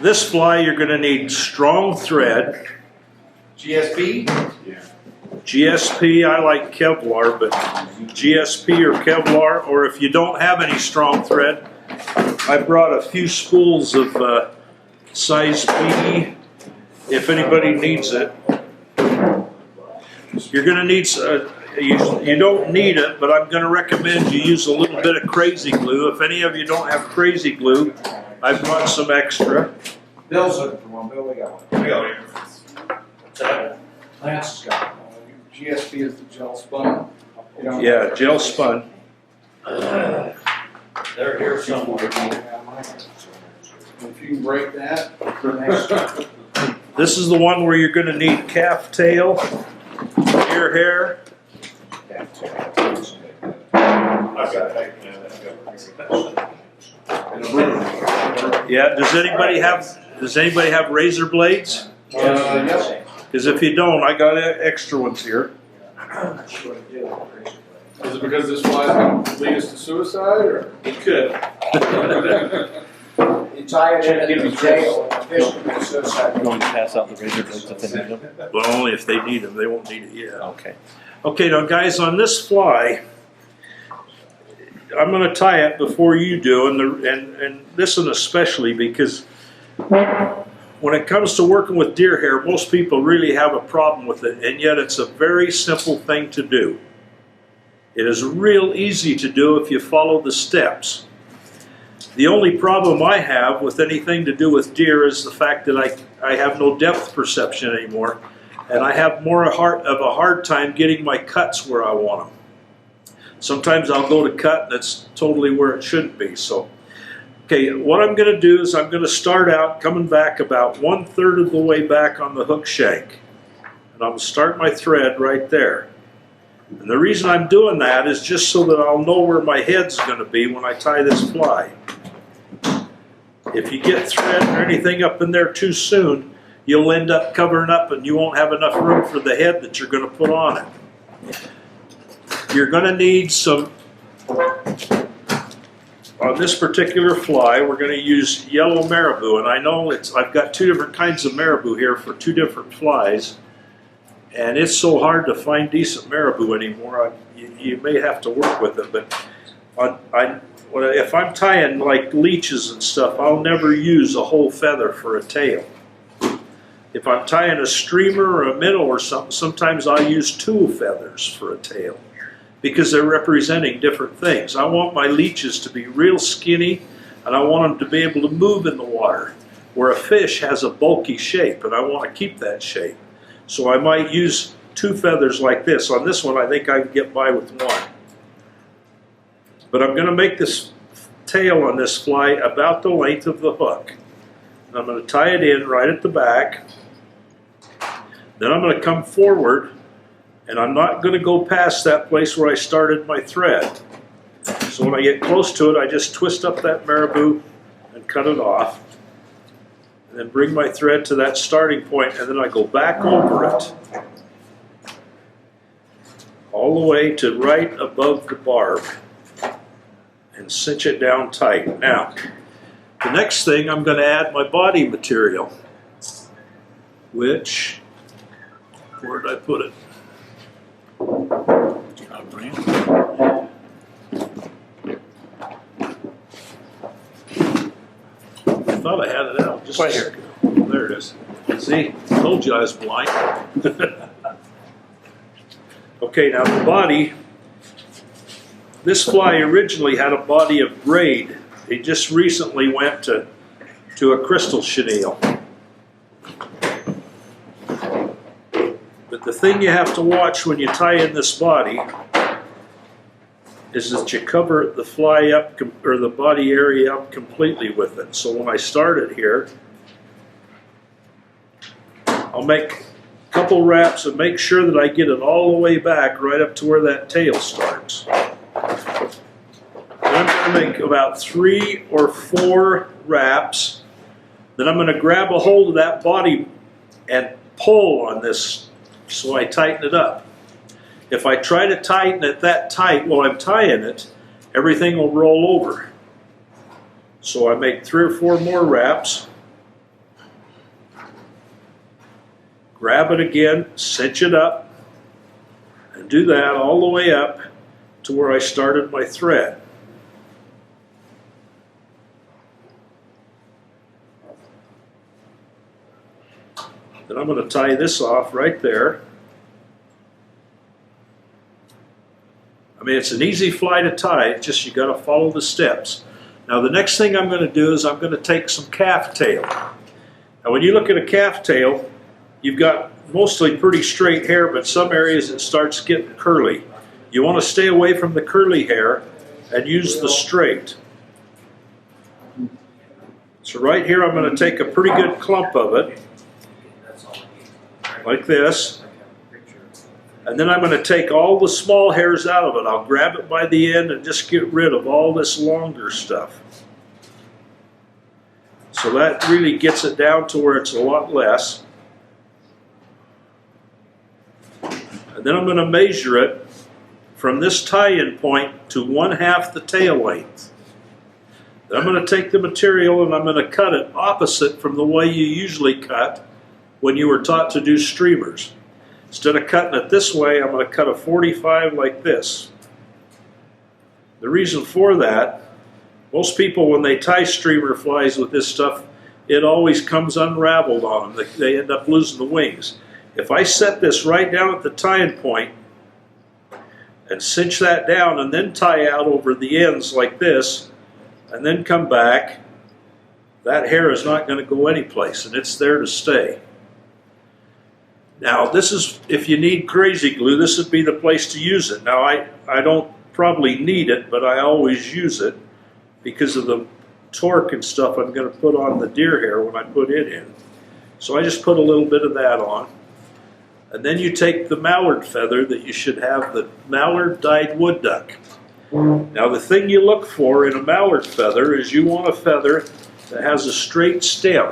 This fly, you're going to need strong thread. GSP? Yeah. GSP, I like Kevlar, but GSP or Kevlar, or if you don't have any strong thread, I brought a few spools of size B, if anybody needs it. You're going to need, you don't need it, but I'm going to recommend you use a little bit of crazy glue. If any of you don't have crazy glue, I brought some extra. Bill's looking for one. Bill, we got one. We got it. Lance has got one. GSP is the gel spun. You know, Yeah, gel spun. They're here somewhere. if you can break that, This is the one where you're going to need calf tail, deer hair. I've got it. Yeah, does anybody have razor blades? yep. Because if you don't, I got extra ones here. Is it because this fly's going to lead us to suicide, or? It could. You tie it in the tail, and the fish commit suicide. Going to pass out the razor blades if they need them? Well, only if they need them. They won't need it yet. Okay. Okay, now guys, on this fly, I'm going to tie it before you do, and this one especially, because when it comes to working with deer hair, most people really have a problem with it, and yet it's a very simple thing to do. It is real easy to do if you follow the steps. The only problem I have with anything to do with deer is the fact that I have no depth perception anymore, and I have more of a hard time getting my cuts where I want them. Sometimes I'll go to cut and it's totally where it shouldn't be. So, okay, what I'm going to do is I'm going to start out coming back about 1/3 of the way back on the hook shank. And I'm going to start my thread right there. And the reason I'm doing that is just so that I'll know where my head's going to be when I tie this fly. If you get thread or anything up in there too soon, you'll end up covering up and you won't have enough room for the head that you're going to put on it. You're going to need some, on this particular fly, we're going to use yellow marabou. And I know I've got two different kinds of marabou here for two different flies. And it's so hard to find decent marabou anymore. You may have to work with it. But if I'm tying like leeches and stuff, I'll never use a whole feather for a tail. If I'm tying a streamer or a minnow or something, sometimes I'll use 2 feathers for a tail, because they're representing different things. I want my leeches to be real skinny, and I want them to be able to move in the water, where a fish has a bulky shape, and I want to keep that shape. So I might use 2 feathers like this. On this one, I think I can get by with 1. But I'm going to make this tail on this fly about the length of the hook. And I'm going to tie it in right at the back. Then I'm going to come forward, and I'm not going to go past that place where I started my thread. So when I get close to it, I just twist up that marabou and cut it off. And then bring my thread to that starting point, and then I go back over it all the way to right above the barb and cinch it down tight. Now, the next thing, I'm going to add my body material, which, where did I put it? I thought I had it out just right here. There it is. See, told you I was blind. Okay, now the body, this fly originally had a body of braid. It just recently went to a crystal chenille. But the thing you have to watch when you tie in this body is that you cover the fly up, or the body area up completely with it. So when I start it here, I'll make a couple wraps and make sure that I get it all the way back right up to where that tail starts. Then I'm going to make about 3 or 4 wraps. Then I'm going to grab a hold of that body and pull on this so I tighten it up. If I try to tighten it that tight while I'm tying it, everything will roll over. So I make 3 or 4 more wraps. grab it again, cinch it up, and do that all the way up to where I started my thread. Then I'm going to tie this off right there. I mean, it's an easy fly to tie, it's just you got to follow the steps. Now the next thing I'm going to do is I'm going to take some calf tail. Now when you look at a calf tail, you've got mostly pretty straight hair, but some areas it starts getting curly. You want to stay away from the curly hair and use the straight. So right here I'm going to take a pretty good clump of it, like this. And then I'm going to take all the small hairs out of it. I'll grab it by the end and just get rid of all this longer stuff. So that really gets it down to where it's a lot less. And then I'm going to measure it from this tie-in point to 1/2 the tail length. Then I'm going to take the material and I'm going to cut it opposite from the way you usually cut when you were taught to do streamers. Instead of cutting it this way, I'm going to cut a 45 like this. The reason for that, most people when they tie streamer flies with this stuff, it always comes unraveled on them. They end up losing the wings. If I set this right down at the tying point and cinch that down and then tie out over the ends like this and then come back, that hair is not going to go anyplace and it's there to stay. Now this is, if you need crazy glue, this would be the place to use it. Now I don't probably need it, but I always use it because of the torque and stuff I'm going to put on the deer hair when I put it in. So I just put a little bit of that on. And then you take the mallard feather that you should have, the mallard dyed wood duck. Now the thing you look for in a mallard feather is you want a feather that has a straight stem.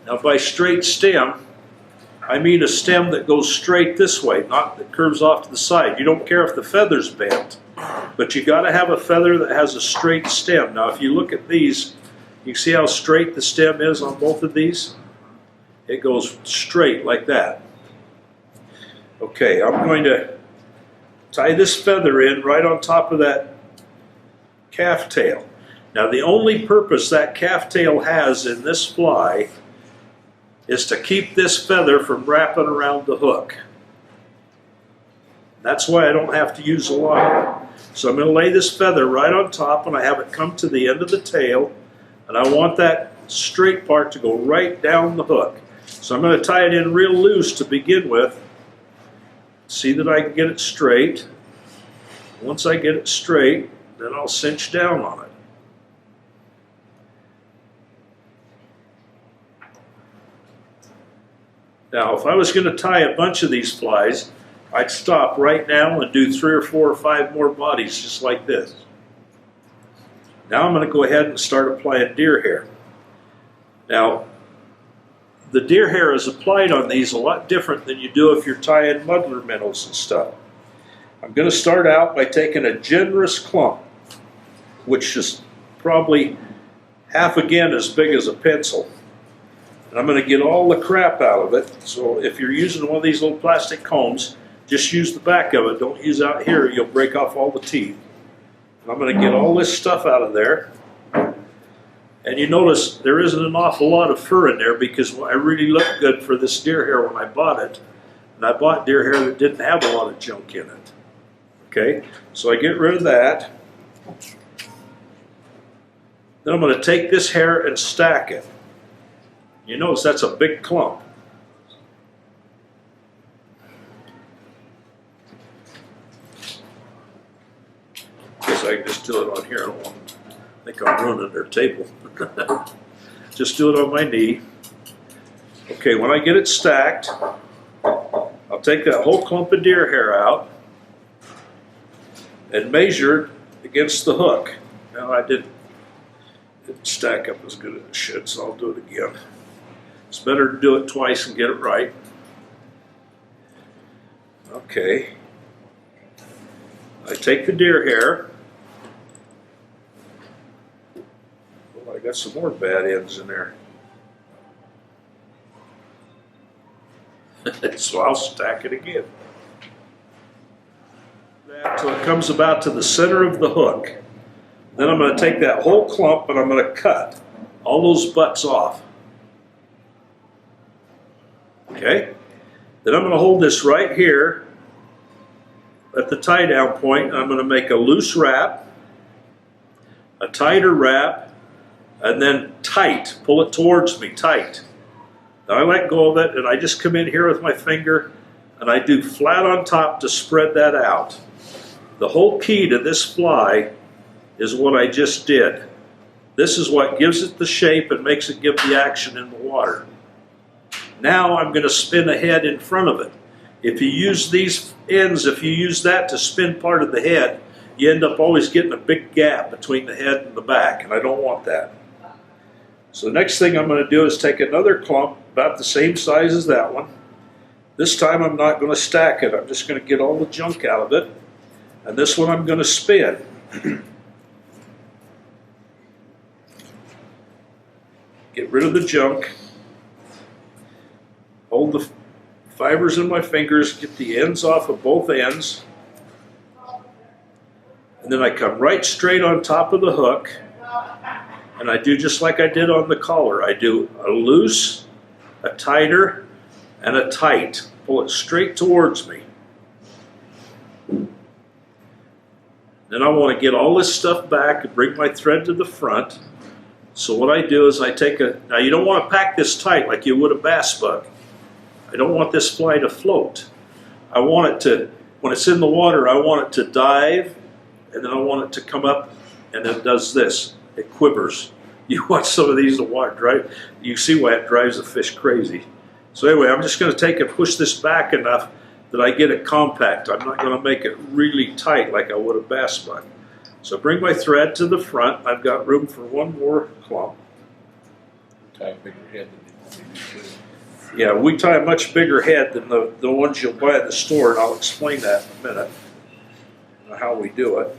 Now by straight stem, I mean a stem that goes straight this way, not that curves off to the side. You don't care if the feather's bent, but you got to have a feather that has a straight stem. Now if you look at these, you see how straight the stem is on both of these? It goes straight like that. Okay, I'm going to tie this feather in right on top of that calf tail. Now the only purpose that calf tail has in this fly is to keep this feather from wrapping around the hook. That's why I don't have to use a lot of it. So I'm going to lay this feather right on top and I have it come to the end of the tail, and I want that straight part to go right down the hook. So I'm going to tie it in real loose to begin with. See that I can get it straight. Once I get it straight, then I'll cinch down on it. Now, if I was going to tie a bunch of these flies, I'd stop right now and do 3 or 4 or 5 more bodies just like this. Now I'm going to go ahead and start applying deer hair. Now, the deer hair is applied on these a lot different than you do if you're tying muddler minnows and stuff. I'm going to start out by taking a generous clump, which is probably half again as big as a pencil. And I'm going to get all the crap out of it. So if you're using one of these little plastic combs, just use the back of it. Don't use out here, you'll break off all the teeth. And I'm going to get all this stuff out of there. And you notice there isn't an awful lot of fur in there because I really looked good for this deer hair when I bought it. And I bought deer hair that didn't have a lot of junk in it. Okay, so I get rid of that. Then I'm going to take this hair and stack it. You notice that's a big clump. Guess I can just do it on here. I don't want to think I'm ruining their table. Just do it on my knee. Okay, when I get it stacked, I'll take that whole clump of deer hair out and measure it against the hook. Now I didn't stack up as good as it should, so I'll do it again. It's better to do it twice and get it right. Okay. I take the deer hair. Oh, I got some more bad ends in there. So I'll stack it again. Till it comes about to the center of the hook. Then I'm going to take that whole clump and I'm going to cut all those butts off. Okay? Then I'm going to hold this right here at the tie down point, and I'm going to make a loose wrap, a tighter wrap, and then tight. Pull it towards me, tight. Now I let go of it, and I just come in here with my finger, and I do flat on top to spread that out. The whole key to this fly is what I just did. This is what gives it the shape and makes it give the action in the water. Now I'm going to spin a head in front of it. If you use these ends, if you use that to spin part of the head, you end up always getting a big gap between the head and the back, and I don't want that. So the next thing I'm going to do is take another clump about the same size as that one. This time I'm not going to stack it. I'm just going to get all the junk out of it. And this one I'm going to spin. Get rid of the junk. Hold the fibers in my fingers, get the ends off of both ends. And then I come right straight on top of the hook. And I do just like I did on the collar. I do a loose, a tighter, and a tight. Pull it straight towards me. Then I want to get all this stuff back and bring my thread to the front. So what I do is I take now you don't want to pack this tight like you would a bass bug. I don't want this fly to float. I want it to, when it's in the water, I want it to dive, and then I want it to come up, and it does this. It quivers. You watch some of these in the water, right? You see why it drives the fish crazy. So anyway, I'm just going to take and push this back enough that I get it compact. I'm not going to make it really tight like I would a bass bug. So bring my thread to the front. I've got room for one more clump. Tie a bigger head than you do. Yeah, we tie a much bigger head than the ones you'll buy at the store, and I'll explain that in a minute, how we do it.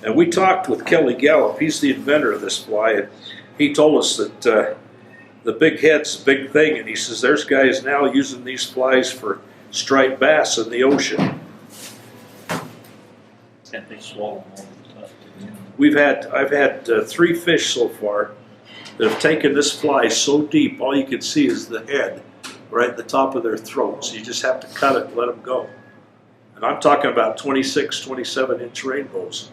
And we talked with Kelly Gallup. He's the inventor of this fly, and he told us that the big head's a big thing, and he says there's guys now using these flies for striped bass in the ocean. Can't they swallow all the stuff? I've had 3 fish so far that have taken this fly so deep, all you can see is the head right at the top of their throat. So you just have to cut it and let them go. And I'm talking about 26, 27-inch rainbows.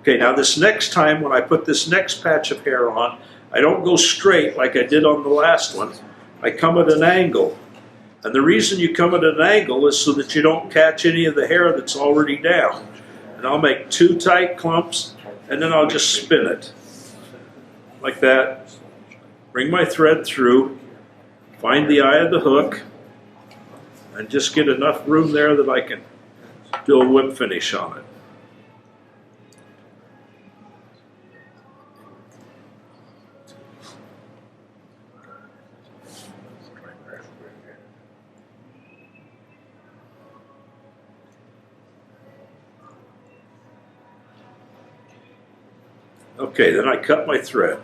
Okay, now this next time when I put this next patch of hair on, I don't go straight like I did on the last one. I come at an angle. And the reason you come at an angle is so that you don't catch any of the hair that's already down. And I'll make 2 tight clumps, and then I'll just spin it. Like that. Bring my thread through, find the eye of the hook, and just get enough room there that I can do a whip finish on it. Okay, then I cut my thread.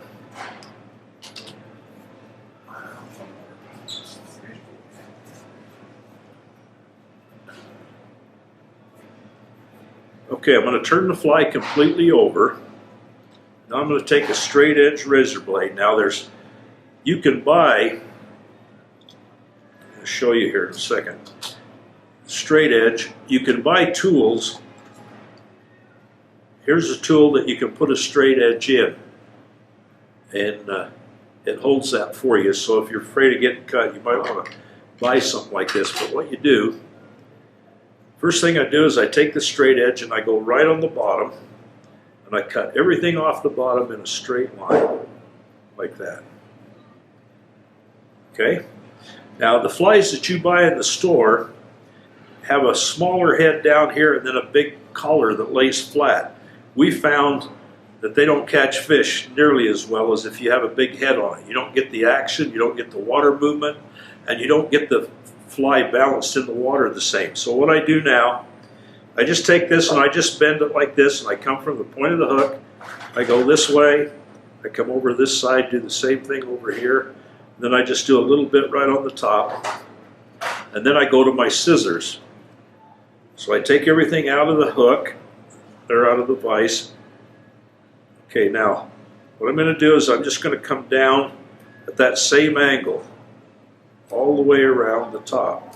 Okay, I'm going to turn the fly completely over. Now I'm going to take a straight edge razor blade. Now you can buy, I'll show you here in a second, straight edge. You can buy tools. Here's a tool that you can put a straight edge in, and it holds that for you. So if you're afraid of getting cut, you might want to buy something like this. But what you do, first thing I do is I take the straight edge and I go right on the bottom, and I cut everything off the bottom in a straight line, like that. Okay? Now the flies that you buy in the store have a smaller head down here and then a big collar that lays flat. We found that they don't catch fish nearly as well as if you have a big head on it. You don't get the action, you don't get the water movement, and you don't get the fly balanced in the water the same. So what I do now, I just take this and I just bend it like this, and I come from the point of the hook, I go this way, I come over this side, do the same thing over here, Then I just do a little bit right on the top. And then I go to my scissors. So I take everything out of the hook, or out of the vise. Okay, now, what I'm going to do is I'm just going to come down at that same angle, all the way around the top.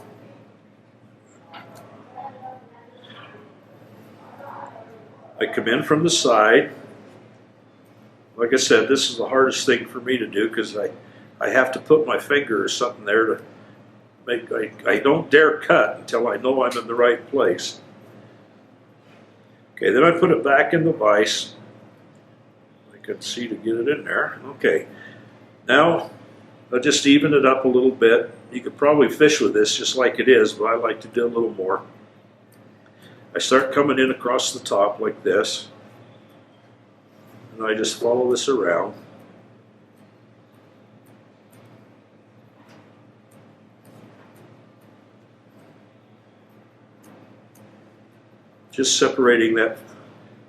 I come in from the side. Like I said, this is the hardest thing for me to do because I have to put my finger or something there to make, I don't dare cut until I know I'm in the right place. Okay, then I put it back in the vise. I can see to get it in there. Okay, now I'll just even it up a little bit. You could probably fish with this just like it is, but I like to do a little more. I start coming in across the top like this, and I just follow this around. Just separating that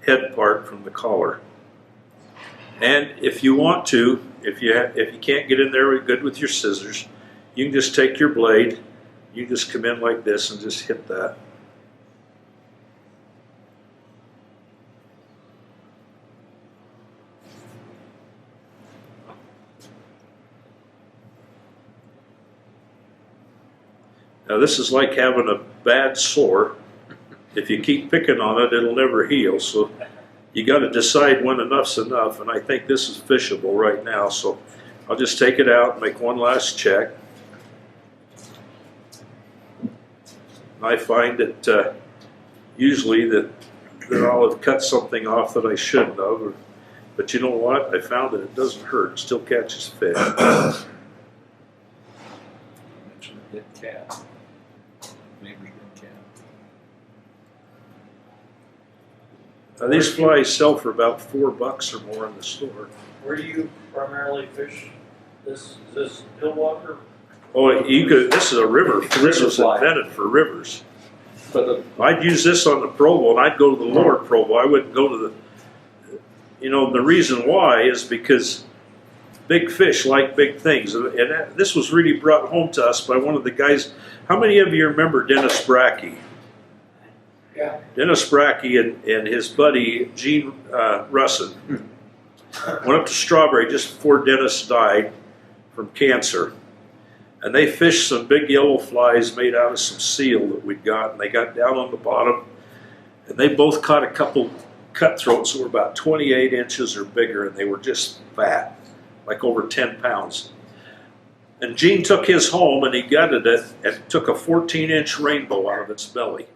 head part from the collar. And if you want to, if you can't get in there good with your scissors, you can just take your blade, you just come in like this and just hit that. Now this is like having a bad sore. If you keep picking on it, it'll never heal. So you got to decide when enough's enough, and I think this is fishable right now. So I'll just take it out and make one last check. I find that usually that I'll have cut something off that I shouldn't have. But you know what? I found that it doesn't hurt. It still catches fish. Mention a dead cat. Neighbor's dead cat. Now, these flies sell for about $4 or more in the store. Where do you primarily fish this? Is this still water? Oh, you could. This is a river. This was fly. invented for rivers. But I'd use this on the Provo, and I'd go to the lower Provo. I wouldn't go to the. You know, the reason why is because big fish like big things, and this was really brought home to us by one of the guys. How many of you remember Dennis Brackey? Yeah. Dennis Brackey and his buddy Gene Russin went up to Strawberry just before Dennis died from cancer, and they fished some big yellow flies made out of some seal that we'd got, and they got down on the bottom, and they both caught a couple cutthroats that were about 28 inches or bigger, and they were just fat, like over 10 pounds. And Gene took his home and he gutted it and took a 14-inch rainbow out of its belly.